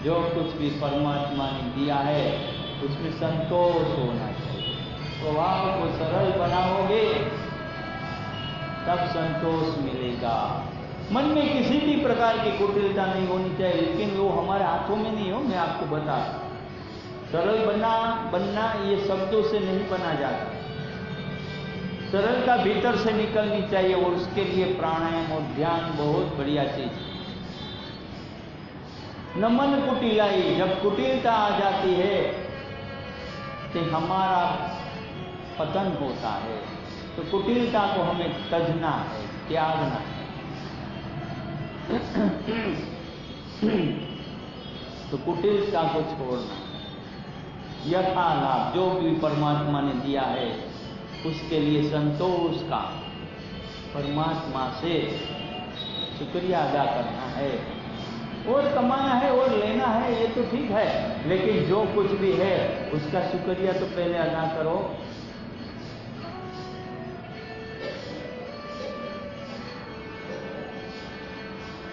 जो कुछ भी परमात्मा ने दिया है उसमें संतोष होना चाहिए। स्वभाव को सरल बनाओगे तब संतोष मिलेगा। मन में किसी भी प्रकार की कुटिलता नहीं होनी चाहिए, लेकिन वो हमारे हाथों में नहीं हो। मैं आपको बता, सरल बनना ये शब्दों से नहीं बना जाता। सरलता भीतर से निकलनी चाहिए और उसके लिए प्राणायाम और ध्यान बहुत बढ़िया चीज है। न मन कुटिलाई, जब कुटिलता आ जाती है तो हमारा पतन होता है। तो कुटिलता को हमें तजना है, त्यागना है। तो कुटिलता को छोड़ना, यथा लाभ जो भी परमात्मा ने दिया है उसके लिए संतोष का परमात्मा से शुक्रिया अदा करना है। और कमाना है और लेना है ये तो ठीक है, लेकिन जो कुछ भी है उसका शुक्रिया तो पहले अदा करो।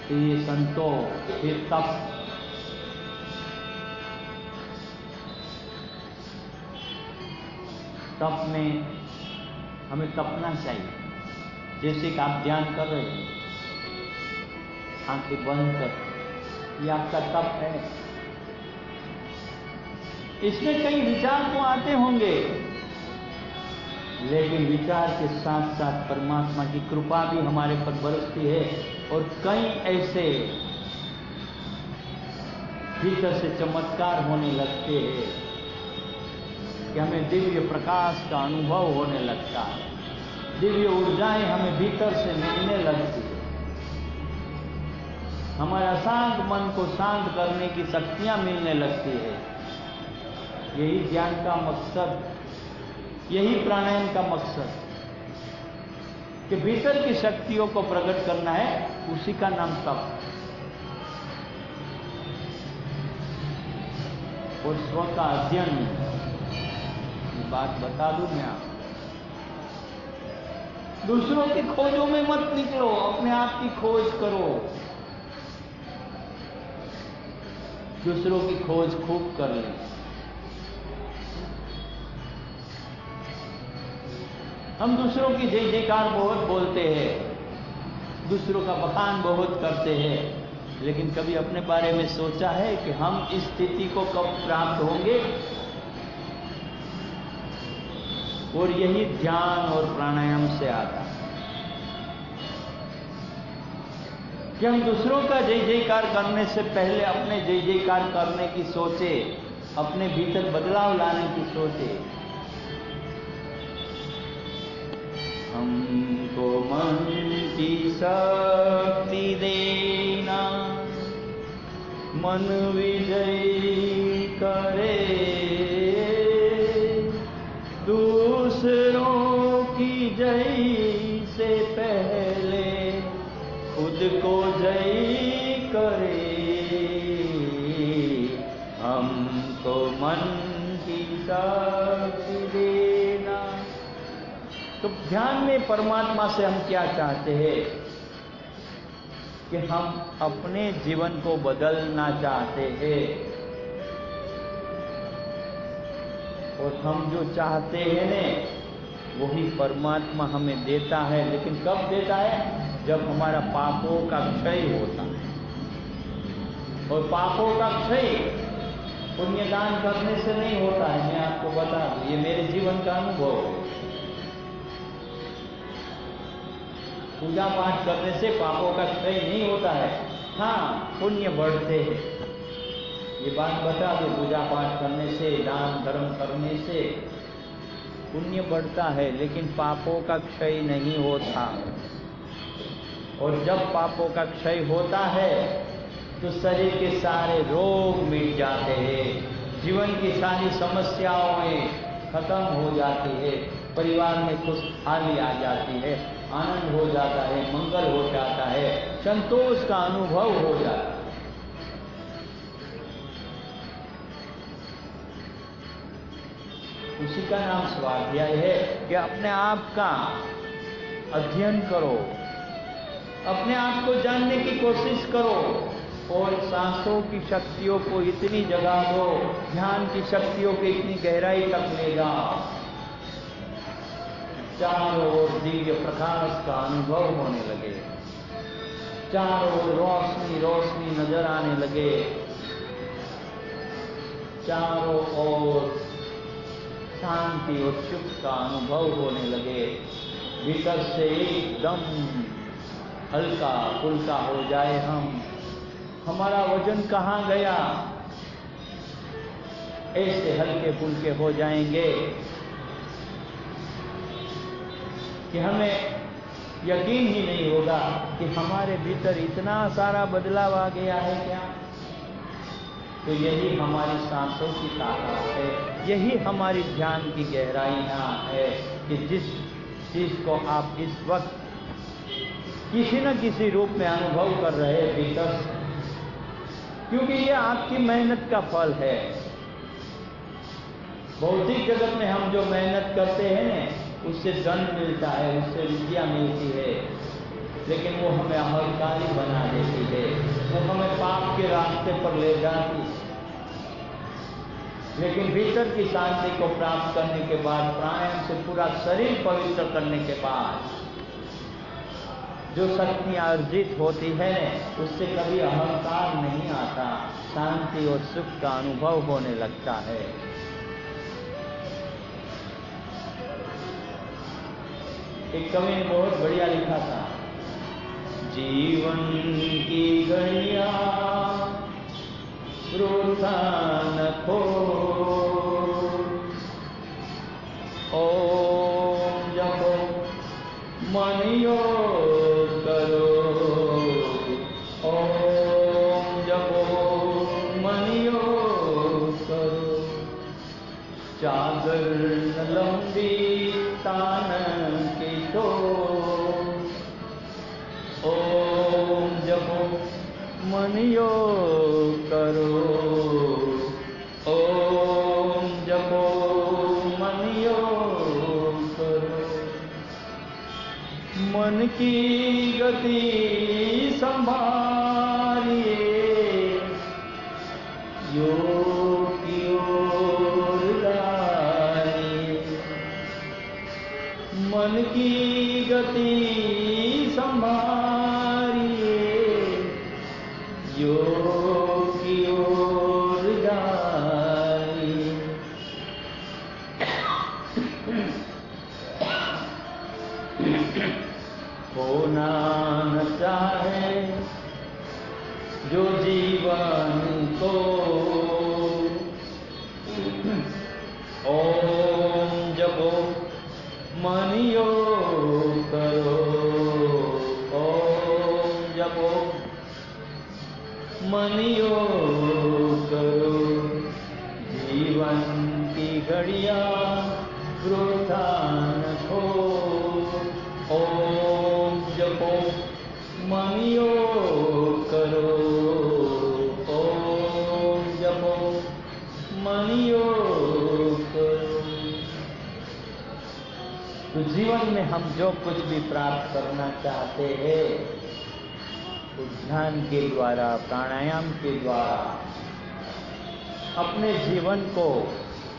तो ये संतोष, फिर तप में हमें तपना चाहिए। जैसे कि आप ध्यान कर रहे हैं, आंखें बंद कर, ये आपका तप है। इसमें कई विचार तो आते होंगे, लेकिन विचार के साथ साथ परमात्मा की कृपा भी हमारे पर बरसती है और कई ऐसे भीतर से चमत्कार होने लगते हैं कि हमें दिव्य प्रकाश का अनुभव होने लगता है। दिव्य ऊर्जाएं हमें भीतर से मिलने लगती है। हमारे अशांत मन को शांत करने की शक्तियां मिलने लगती है। यही ध्यान का मकसद, यही प्राणायाम का मकसद, कि भीतर की शक्तियों को प्रकट करना है। उसी का नाम तप। और स्व का अध्ययन, ये बात बता दूं मैं आपको, दूसरों की खोजों में मत निकलो, अपने आप की खोज करो। दूसरों की खोज खूब कर लें। हम दूसरों की जय जयकार बहुत बोलते हैं, दूसरों का बखान बहुत करते हैं, लेकिन कभी अपने बारे में सोचा है कि हम इस स्थिति को कब प्राप्त होंगे? और यही ध्यान और प्राणायाम से आता है कि हम दूसरों का जय जयकार करने से पहले अपने जय जयकार करने की सोचे, अपने भीतर बदलाव लाने की सोचे। हमको मन की शक्ति देना, मन विजयी करे, दूसरों की जय से पहले खुद को जय करे। हमको मन की शक्ति देना। तो ध्यान में परमात्मा से हम क्या चाहते हैं कि हम अपने जीवन को बदलना चाहते हैं, और हम जो चाहते हैं ना वही परमात्मा हमें देता है। लेकिन कब देता है? जब हमारा पापों का क्षय होता है। और पापों का क्षय पुण्यदान करने से नहीं होता है। मैं आपको बता दूं, ये मेरे जीवन का अनुभव है। पूजा पाठ करने से पापों का क्षय नहीं होता है, हाँ पुण्य बढ़ते हैं। ये बात बता दो, पूजा पाठ करने से, दान धर्म करने से पुण्य बढ़ता है, लेकिन पापों का क्षय नहीं होता। और जब पापों का क्षय होता है तो शरीर के सारे रोग मिट जाते हैं, जीवन की सारी समस्याएं खत्म हो जाती है, परिवार में खुशहाली आ जाती है, आनंद हो जाता है, मंगल हो जाता है, संतोष का अनुभव हो जाता है। उसी का नाम स्वाध्याय है कि अपने आप का अध्ययन करो, अपने आप को जानने की कोशिश करो। और सांसों की शक्तियों को इतनी जगा दो, ध्यान की शक्तियों की इतनी गहराई तक ले जाओ, चारों ओर दिव्य प्रकाश का अनुभव होने लगे, चारों ओर रोशनी रोशनी नजर आने लगे, चारों ओर शांति और सुख का अनुभव होने लगे। भीतर से एकदम हल्का फुल्का हो जाए हम, हमारा वजन कहाँ गया, ऐसे हल्के फुल्के हो जाएंगे कि हमें यकीन ही नहीं होगा कि हमारे भीतर इतना सारा बदलाव आ गया है क्या। तो यही हमारी सांसों की ताकत है, यही हमारी ध्यान की गहराइयाँ है कि जिस चीज को आप इस वक्त किसी न किसी रूप में अनुभव कर रहे हैं भीतर, क्योंकि ये आपकी मेहनत का फल है। भौतिक जगत में हम जो मेहनत करते हैं उससे धन मिलता है, उससे विद्या मिलती है, लेकिन वो हमें अहंकारी बना देती है, वो हमें पाप के रास्ते पर ले जाती है। लेकिन भीतर की शांति को प्राप्त करने के बाद, प्राणायाम से पूरा शरीर पवित्र करने के बाद जो शक्तियाँ अर्जित होती है उससे कभी अहंकार नहीं आता, शांति और सुख का अनुभव होने लगता है। एक कवि ने बहुत बढ़िया लिखा था, जीवन की घड़ियां वृथा न खो, ओम जपो मन योग करो, ओम जपो मन योग करो, चादर न लंबी तान की तो, ओम जपो मन योग करो, ओम जपो मन योग करो, मन की गति संभालिए, योग की ओर लाइए, मन की गति संभालिए, योग की ओर जाइए। होना न चाहे जो जीवन को, ओम जपो मन योग करो, ओम जपो मन योग करो, जीवन की घड़ियां वृथा न खो, ओम जपो मन योग करो, ओम जपो मन योग करो। तो जीवन में हम जो कुछ भी प्राप्त करना चाहते हैं तो ध्यान के द्वारा, प्राणायाम के द्वारा अपने जीवन को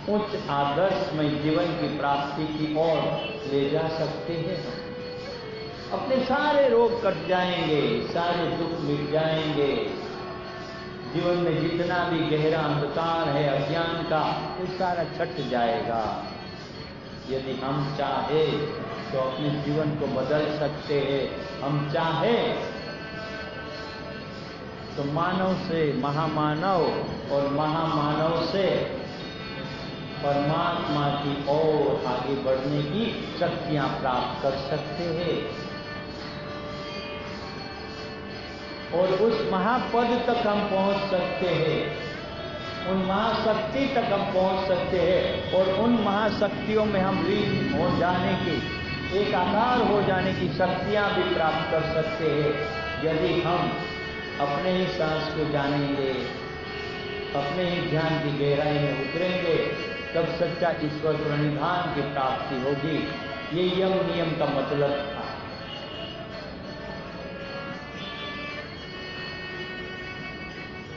उच्च आदर्शमय जीवन की प्राप्ति की ओर ले जा सकते हैं। अपने सारे रोग कट जाएंगे, सारे दुख मिट जाएंगे, जीवन में जितना भी गहरा अंधकार है अज्ञान का वो सारा छट जाएगा। यदि हम चाहे तो अपने जीवन को बदल सकते हैं। हम चाहे तो मानव से महामानव और महामानव से परमात्मा की ओर आगे बढ़ने की शक्तियां प्राप्त कर सकते हैं और उस महापद तक हम पहुंच सकते हैं, उन महाशक्ति तक हम पहुंच सकते हैं और उन महाशक्तियों में हम लीन हो जाने की, एकाकार हो जाने की शक्तियां भी प्राप्त कर सकते हैं यदि हम अपने ही सांस को जानेंगे, अपने ही ध्यान की गहराई में उतरेंगे, तब सच्चा ईश्वर प्रणिधान की प्राप्ति होगी। ये यम नियम का मतलब था।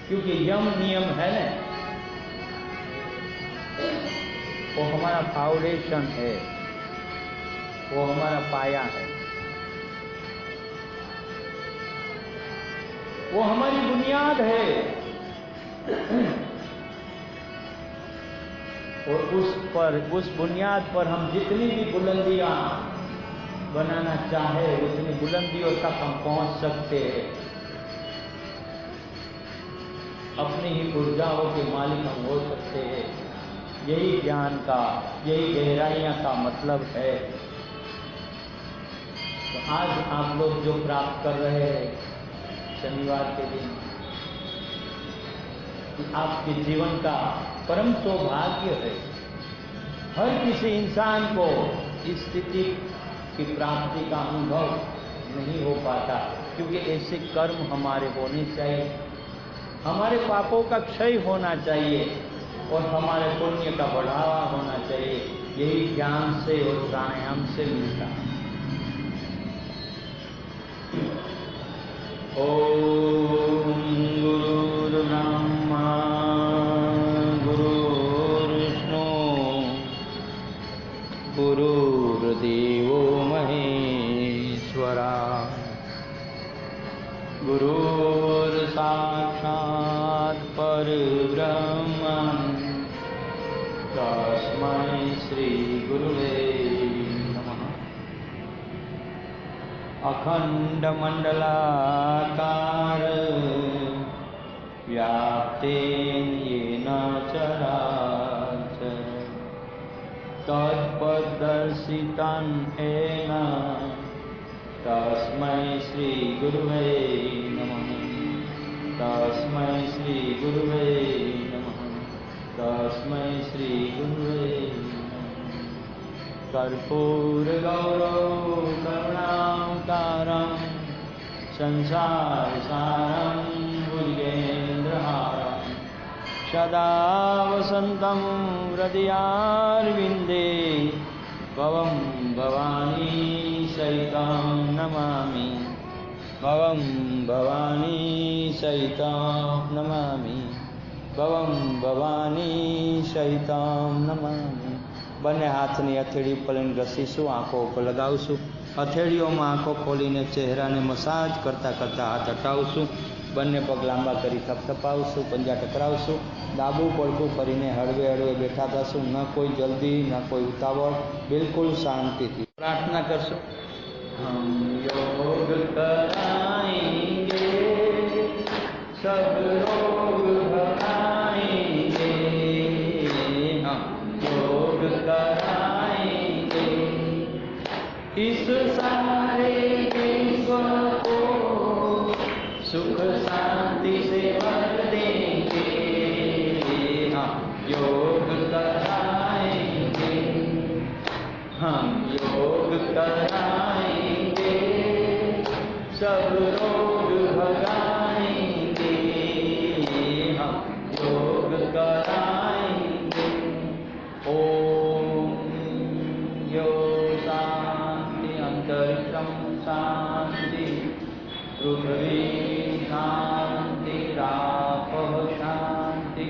क्योंकि यम नियम है ना, वो हमारा फाउंडेशन है, वो हमारा पाया है, वो हमारी बुनियाद है। और उस बुनियाद पर हम जितनी भी बुलंदियां बनाना चाहे उतनी बुलंदियों तक हम पहुंच सकते हैं। अपनी ही ऊर्जाओं के मालिक हम हो सकते हैं। यही ज्ञान का, यही गहराइयां का मतलब है। तो आज आप लोग जो प्राप्त कर रहे हैं शनिवार के दिन, आपके जीवन का परम सौभाग्य है। हर किसी इंसान को इस स्थिति की प्राप्ति का अनुभव नहीं हो पाता, क्योंकि ऐसे कर्म हमारे होने चाहिए, हमारे पापों का क्षय होना चाहिए और हमारे पुण्य का बढ़ावा होना चाहिए। यही ज्ञान से और प्राणायाम से मिलता है। ओम गुरुर्ब्रह्मा गुरुर्विष्णु गुरुर्देवो महेश्वरा गुरुर्साक्षात् परब्रह्म तस्मै श्री गुरुवे नमः। अखंड मंडलाकार व्याप्तेन येन चराचर तत्पदर्शितं येन तस्मै श्री गुरुवे नमः। तस्मै श्री गुरुवे नमः। तस्मै श्री गुरुवे नमः। कर्पूर गौरव करुणावतारं संसार सारं भुजगेन्द्रहारं सदा वसन्तं हृदयारविन्दे भवं भवानी सहितं नमामि। भवं भवानी सहितं नमामि। भवं भवानी सहितं नमामि। બંને હાથની હથેળી ઉપર ઘસીશું, આંખો ઉપર લગાવશું। હથેળીઓમાં આંખો ખોલીને ચહેરાને મસાજ કરતાં કરતાં હાથ હટાવશું। બંને પગ લાંબા કરી થપથપાવશું, પંજા ટકરાવશું। ડાબું પડખું કરીને હળવે હળવે બેઠા થશું। ન કોઈ જલ્દી, ન કોઈ ઉતાવળ, બિલકુલ શાંતિથી પ્રાર્થના કરશું। હમ યોગ કરાયેંગે सब रोग भगाएंगे, हम योग कराएंगे, इस सारे विश्व को सुख शांति से भर देंगे। हम योग कराएंगे, हम योग कराएंगे, सब रोग भगाएंगे, हम योग कराएंगे। ओम यो शांति अंतरिक्षं शांति पृथ्वी शांति रापः शांति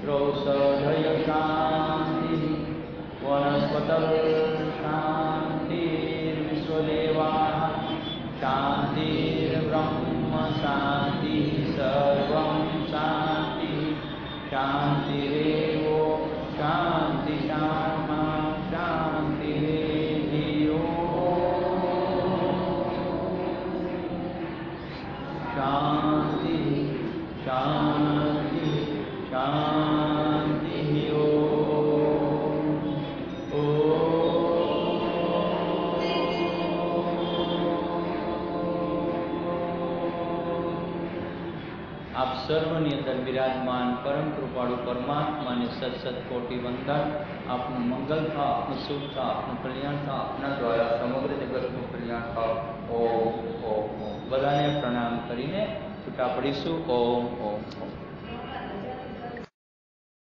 रौषधय शांति वनस्पतय शांति विश्वदेवाः शांतिर्ब्रह्म शांति सर्वं शांति शांतिरेव शांति शामा शांतिरेधियो शांति शांति शांति आप सर्वनी अंदर विराजमान परम कृपाळु परमात्मा ने सत सत कोटि वंदन। आपनु मंगल था, आपनु सुख था, आपनु कल्याण था, अपना द्वारा समग्र जगत નું कल्याण था। ओम ओम ओम। बधाने प्रणाम करीने छूटा पड़ीशु। ओम ओम ओम।